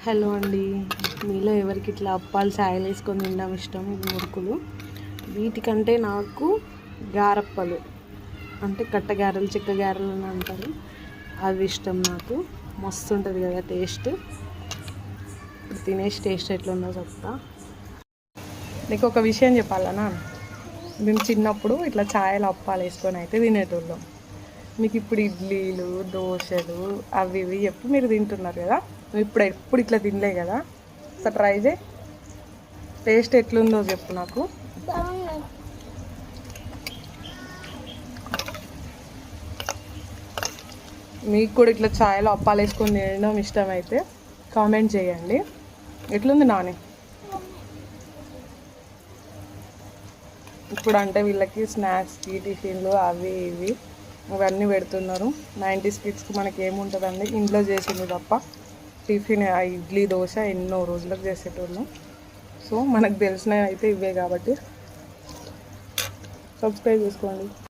Hello అండి, మీలో ఎవరికి ఇట్లా అప్పాలు ఛాయలు వేసుకొని తినడం ఇష్టం? ఇవి మురుకులు. వీటికంటే నాకు గారప్పలు అంటే కట్ట గారెలు, చెక్క గారెలు అని అంటారు, అవి ఇష్టం. నాకు మస్తు ఉంటుంది కదా టేస్ట్. ఇప్పుడు తినేసి టేస్ట్ ఎట్లుందో చెప్తా. నీకు ఒక విషయం చెప్పాలనా, మేము చిన్నప్పుడు ఇట్లా ఛాయలు అప్పాలు వేసుకొని అయితే తినేటోళ్ళం. మీకు ఇప్పుడు ఇడ్లీలు, దోశలు అవి ఇవి చెప్పి మీరు తింటున్నారు కదా. ఇప్పుడు ఎప్పుడు ఇట్లా తినలే కదా, సో ట్రై చేయి, టేస్ట్ ఎట్లుందో చెప్పు నాకు. మీకు కూడా ఇట్లా ఛాయలో అప్పాలు వేసుకొని తినడం ఇష్టమైతే కామెంట్ చేయండి. ఎట్లుంది నాని? ఇప్పుడు అంటే వీళ్ళకి స్నాక్స్కి, టిఫిన్లు అవి ఇవి ఇవన్నీ పెడుతున్నారు. 90s కిడ్స్కి మనకి ఏముంటుందండి, ఇంట్లో చేసింది తప్ప. టిఫిన్ ఇడ్లీ, దోశ ఎన్నో రోజులకు చేసేటోళ్ళం. సో మనకు తెలిసినవి అయితే ఇవే కాబట్టి సబ్స్క్రైబ్ చేసుకోండి.